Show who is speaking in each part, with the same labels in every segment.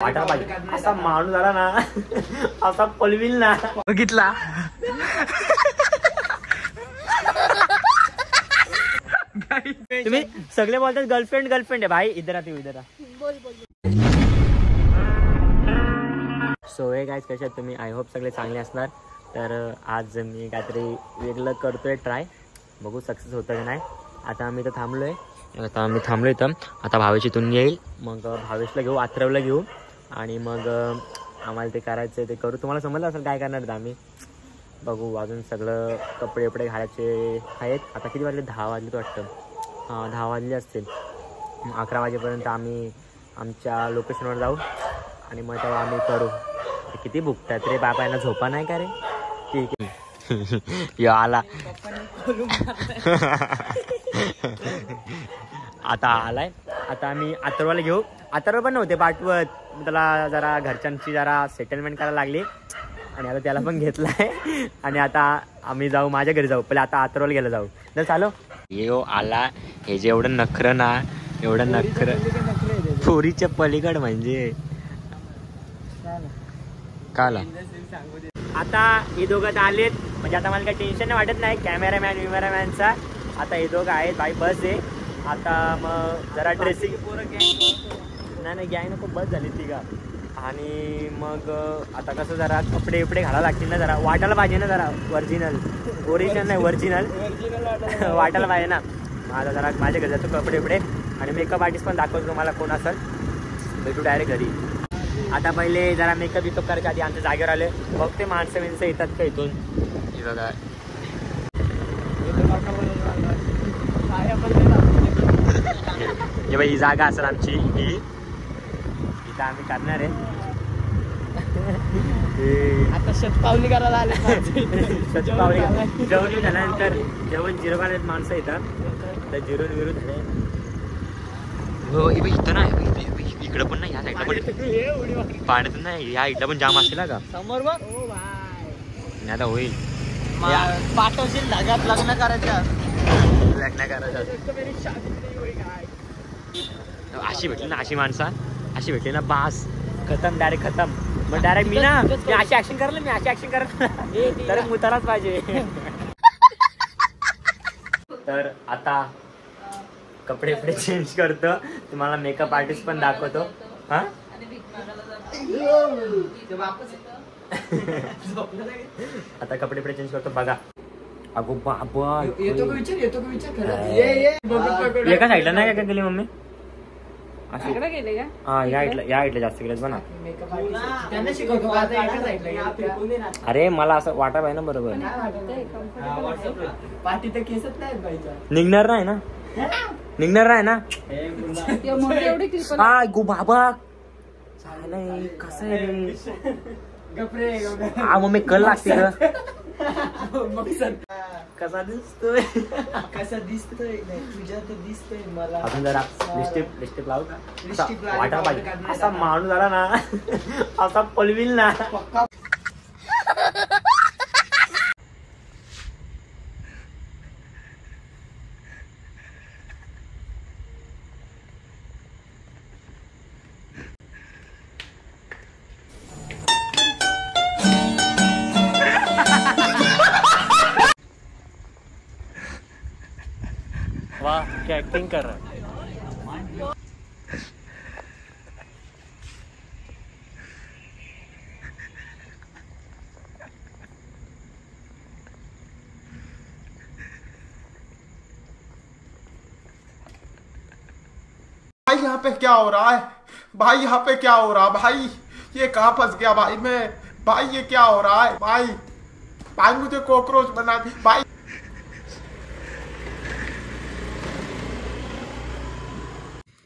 Speaker 1: वाटा पाहिजे असा माणूस आला ना असा पलविल ना बघितला तुम्ही सगळे बोलतात गर्लफ्रेंड गर्लफ्रेंड आहे भाई इधर तू इधर सो हे गाईज कसे आहेत तुम्ही आय होप सगळे चांगले असणार तर आज मी काहीतरी वेगळं करतोय ट्राय बघू सक्सेस होतं की नाही आता आम्ही तर थांबलोय इथं आता भावेश इथून येईल मग भावेशला घेऊ आत्रवला घेऊ आणि मग आम्हाला ते करायचं ते करू तुम्हाला समजलं असेल काय करणार आम्ही बघू अजून सगळं कपडे वपडे घालायचे आहेत आता किती वाजले 10 वाजले वाटतं हां 10 वाजले असतील 11 वाजेपर्यंत आम्ही आमच्या लोकेशनवर जाऊ आणि मग तेव्हा आम्ही करू किती भुकतात रे बाबा यांना झोपा नाही का रे ठीक आहे यो आला आता आलाय आता आम्ही अथर्वला घेऊ अथर्व पण नव्हते पाठवत त्याला जरा घरच्यांची जरा सेटलमेंट करायला लागली आणि आता त्याला पण घेतलाय आणि आता आम्ही जाऊ माझ्या घरी जाऊ पहिले आता अथर्वला गेला जाऊ तर चालो यो आला हे जे एवढं नखरं ना एवढं नखरं चोरीच्या पलीकड म्हणजे काला आता हे दोघं आलेत म्हणजे आता मला काही टेन्शन वाटत नाही कॅमेरामॅनचा आता हे दोघं आहेत भाई बस आहे आता मग जरा ड्रेसिंग नाही गॅंग नको बस झाली ती का आणि मग आता कसं जरा कपडे बिपडे घालावं लागतील ना जरा वाटायला पाहिजे ना जरा ओरिजिनल नाही व्हर्जिनल वाटायला पाहिजे ना आता जरा माझ्या घरी जातो कपडे बिपडे आणि मेकअप आर्टिस्ट पण दाखवतो तुम्हाला कोण असेल भेटू डायरेक्ट घरी आता पहिले जरा मेकअप बिकअप करायच्या आधी आमच्या जागेवर आले बघते माणसं बिनसं येतात का इथून हे बघा हे बाई ही जागा असेल आमची ही इथं आम्ही करणार आहे
Speaker 2: आता शतपावली करायला आले
Speaker 1: शतपावली जेवण झाल्यानंतर जेवण जिरवायला माणसं येतात तर जिरून विरून झाले हो इथं नाही इकडं पण नाही ह्या साईडला पण पाण्यातून नाही ह्या इकडं पण जाम असेल का
Speaker 2: समोर बघ
Speaker 1: नाही आता होईल
Speaker 2: पाठवशील धाग्यात लग्न करायचं
Speaker 1: अशी भेटली ना अशी माणसा अशी भेटली ना बास खतम डायरेक्ट खतम मग डायरेक्ट मी अशी ऍक्शन करलं तर मुतालाच पाहिजे तर आता कपडे वपडे चेंज करतो तुम्हाला मेकअप आर्टिस्ट पण दाखवतो हा आता कपडे वपडे चेंज करतो बघा अगो बाबा एका साईडला नाही का गेली मम्मी हा या इथलं जास्त गेलं बना अरे मला असं वाटा पाहिजे ना बरोबर निघणार नाही ना हा गो बाबा चालय कसं आहे हा मम्मी कल लागते कसा दिसतोय
Speaker 2: तुझ्या तर दिसतोय मला
Speaker 1: अजून जरा लिपस्टिक लावू का वाटा पाहिजे असा माणूस आला ना असा पलविल ना वाह क्या एक्टिंग कर रहा है
Speaker 3: भाई यहाँ पे क्या हो रहा है भाई यहाँ पे क्या हो रहा भाई ये कहाँ फंस गया भाई मैं भाई ये क्या हो रहा है भाई मुझे कॉकरोच बना दी भाई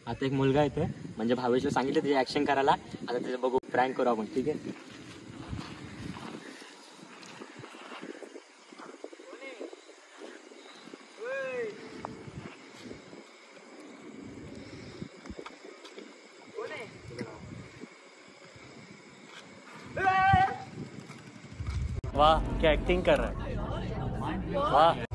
Speaker 1: आता एक मुलगा येतोय म्हणजे भावेशला सांगितलं त्याची ऍक्शन करायला आता त्याचं बघू प्रँक करू आपण ठीक आहे वाह क्या एक्टिंग कर रहा है वाह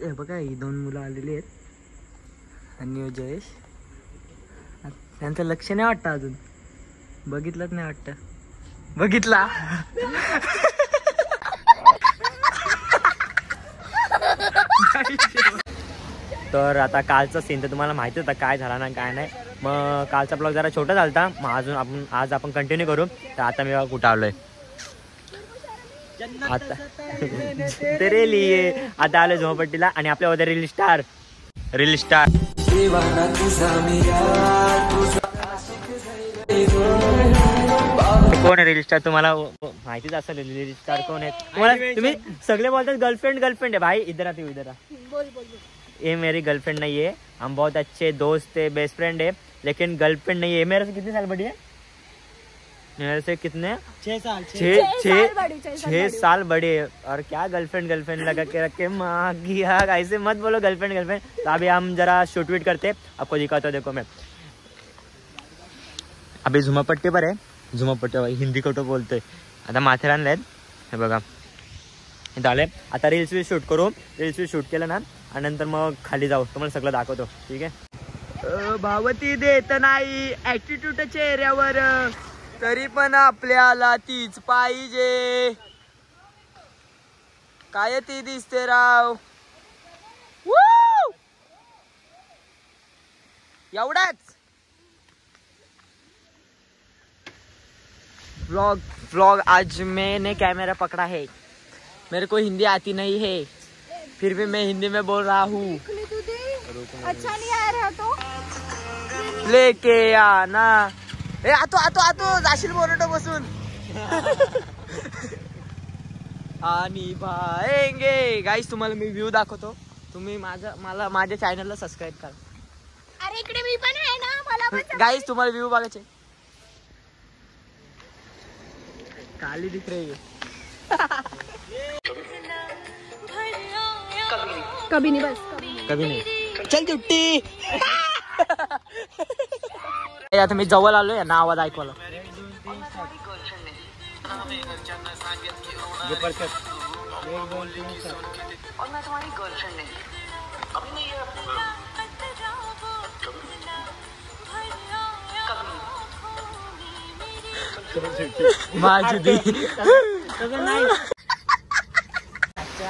Speaker 2: हे बघा ही 2 मुलं आलेली आहेत आणि जयेश. त्यांचं लक्ष नाही वाटतं अजून. बघितलंच नाही वाटतं. बघितला.
Speaker 1: तर आता कालचा सीन तर तुम्हाला माहिती होता काय झाला ना काय नाही. मग कालचा ब्लॉग जरा छोटा झाला. मग आज आपण कंटिन्यू करू. तर आता मी कुठं आलोय आता ते लिए आता आलोय झोपट्टीला आणि आपल्या होत्या रील स्टार कोण आहे रील स्टार तुम्हाला माहितीच असेल. रील स्टार कोण आहे तुम्हाला. तुम्ही सगळे बोलतात गर्लफ्रेंड है भाई. इधर आती इधर ये मेरी गर्लफ्रेंड नहीं है. हम बहुत अच्छे दोस्त है बेस्ट फ्रेंड है लेकिन गर्लफ्रेंड नहीं है. मेरे से कितने साल बड़ी है. मेरे से कितने 6 साल बड़े है. और क्या गर्लफ्रेंड लगा के रखे माँ की. ऐसे मत बोलो गर्लफ्रेंड. तो अभी हम जरा शूट वीट करते आपको दिखाता हूँ. देखो मैं अभी झुमापट्टी पर आहे. झुमापट्टी हिंदी कोटो बोलतोय. आता माथेरानला आहेत हे बघा. इथं आले. आता रील्स शूट करू. रील्स शूट केलं ना आणि नंतर मग खाली जाऊ. तुम्हाला सगळं दाखवतो. ठीक आहे.
Speaker 2: भावती देत नाही ऍटिट्यूड चेहऱ्यावर तरी पण आपल्याला तीच पाहिजे. काय ती दिसते राव. एवढाच व्लॉग आज मैंने कैमरा पकड़ा है. मेरे को हिंदी आती नहीं है फिर भी मैं हिंदी में बोल रहा हूँ.
Speaker 4: अच्छा नहीं आ रहा तो
Speaker 2: लेके आना. ए आतो जाशील बोनटो बसून. आणि भाएंगे गाईस. तुम्हाला मी व्ह्यू दाखवतो. तुम्ही मला माझ्या चॅनलला सबस्क्राईब करा.
Speaker 4: अरे इकडे मी पण आहे ना. मला पण
Speaker 2: गाईस तुम्हाला व्ह्यू बघायचे. काली दिख रही है.
Speaker 4: कभी नहीं बस
Speaker 1: कभी नाही.
Speaker 2: चल दुट्टी. आता मी जवळ आलोय ना आवाज ऐकवायला.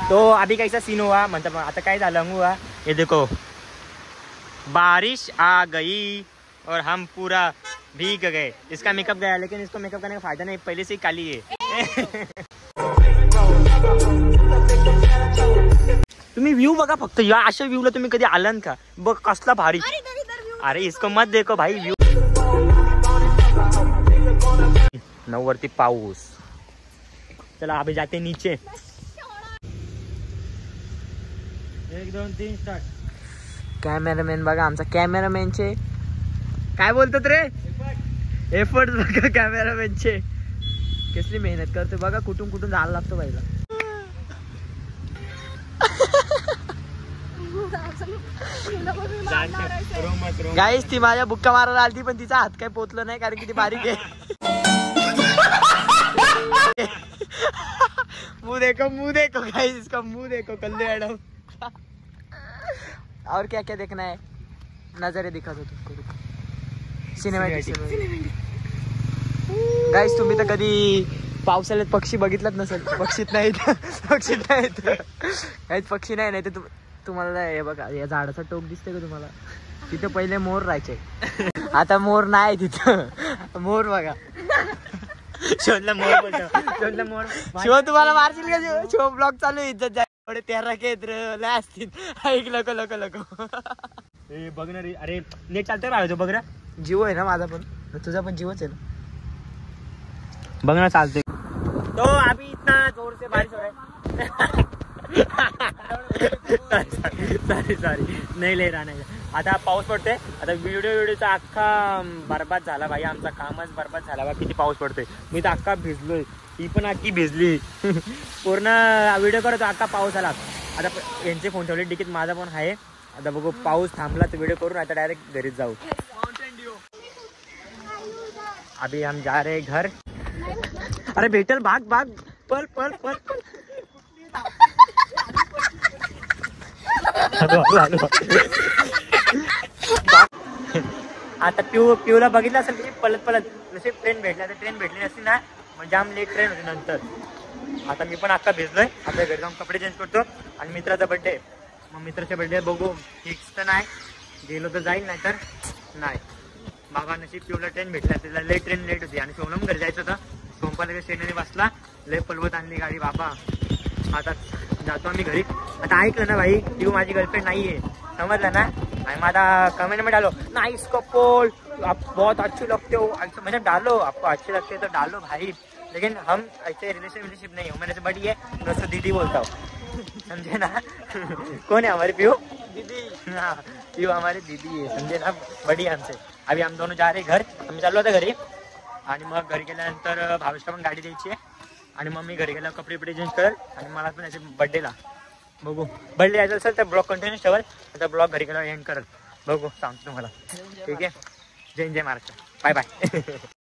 Speaker 1: तो अभी कैसा सीन हुआ मतलब आता काय झालं हुआ. ये देखो बारिश आ गई और हम पूरा भीग गए. इसका मेकअप गया लेकिन इसको मेकअप करने का फायदा नहीं. पहले से ही काली है. तुम्ही व्ह्यू बघा फक्त. या अशा व्ह्यूला तुम्ही कधी आलात का. बघ कसला भारी. अरे इसको मत देखो भाई. व्ह्यू नववरती पाऊस. चला अभी जाते नीचे. 1 2 3 स्टार्ट.
Speaker 2: कॅमेरामॅन बघा आमचा. कॅमेरामॅनचे काय बोलतात रे. एफर्ट बघा कॅमेरामॅनचे. कसली मेहनत करतो बघा. कुठून जायला लागतो बाईला. गाईस ती माझ्या बुक्का मारायला आलती पण तिचा हात काय पोचलं नाही कारण की ती बारीक आहे. मुंह देखो गाइस. इसका मुंह देखो कल्ले मैडम. और क्या क्या देखना है. नजारे दिखा दो तुमको. सिनेमॅटिक. गाइस तुम्ही तर कधी पावसाळ्यात पक्षी बघितलाच नसेल. पक्षीत नाहीत. काहीच पक्षी नाही तर तुम्हाला हे बघा या झाडाचा टोक दिसते का तुम्हाला. तिथे पहिले मोर राहायचे. आता मोर नाही तिथं. मोर बघा.
Speaker 1: शोधला मोर बोलतो.
Speaker 2: शिव तुम्हाला मारशील का. शिव ब्लॉग चालू आहे. इज्जत जाय. थोडे 13 केंद्र लय असतील. ऐक लको.
Speaker 1: बघ ना रे. अरे नेट चालतंय राहायचो बघ ना.
Speaker 2: जीव आहे ना माझा पण. तुझा पण जीवच आहे ना.
Speaker 1: बघ ना चालतंय. तो अभी इतना जोर से बारिश हो रहा है. सॉरी नाही ले राहणार. आता पाऊस पडतोय. आता व्हिडिओचा अख्खा बरबाद झाला भाई. आमचा कामच बरबाद झाला बा. किती पाऊस पडतोय. मी तर अख्खा भिजलोय. ही पण अख्खी भिजली. पूर्ण व्हिडिओ करतो अख्खा पाऊस आला. आता यांचे फोन ठेवले डिकीत. माझा पण आहे. आता बघू पाऊस थांबला तर व्हिडिओ करून आता डायरेक्ट घरीच जाऊ. अभी हम जा रहे घर. अरे भेटल भाग पल आता पिऊला बघितलं असेल की पलत जसे ट्रेन भेटला तर ट्रेन भेटली नसती ना मग जाम लेट ट्रेन होती नंतर. आता मी पण अक्का भिजलोय. आता घरी जाऊन कपडे चेंज करतो आणि मित्राचा बड्डे. मग मित्राच्या बड्डे बघू फिक्स तर नाही, गेलो तर जाईल नाही तर नाही. बाबा नशीब पिऊला ट्रेन भेटला, त्याला ट्रेन लेट होती आणि सोनम घरी जायचं होतं. सोमपाला ट्रेनने बसला, लय पलवत आणली गाडी बाबा. आता जातो आम्ही घरी. आता ऐकलं ना भाई, पिऊ माझी गर्लफ्रेंड नाहीये, समजलं ना. आणि माझा कमेंट में डालो नाइस कपल, आप बहुत अच्छे लगते हो, मतलब डालो आपको अच्छे लगते हैं तो डालो भाई. लेकिन हम ऐसे रिलेशनशिप नहीं हो, मेरे से बड़ी है मैं उसको दीदी बोलता हूँ, समझे ना. कौन है हमारे पिऊ? दीदी. हाँ पिऊ हमारी दीदी है, समझे ना, बड़ी है हमसे. अभी हम दोनों जा रहे घर, आम्ही चाललो होता घरी. आणि मग घरी गेल्यानंतर भावेशला पण गाडी द्यायची आहे. आणि मग मी घरी गेल्यावर कपडे बिपडे चेंज करेल आणि मला पण याचे बड्डेला बघू. बड्डे यायचं असेल तर ब्लॉग कंटिन्यू ठेवाल, आता ब्लॉग घरी गेल्यावर एंड करेल. बघू सांगतो तुम्हाला. ठीक आहे. जय जय महाराष्ट्र. Bye bye.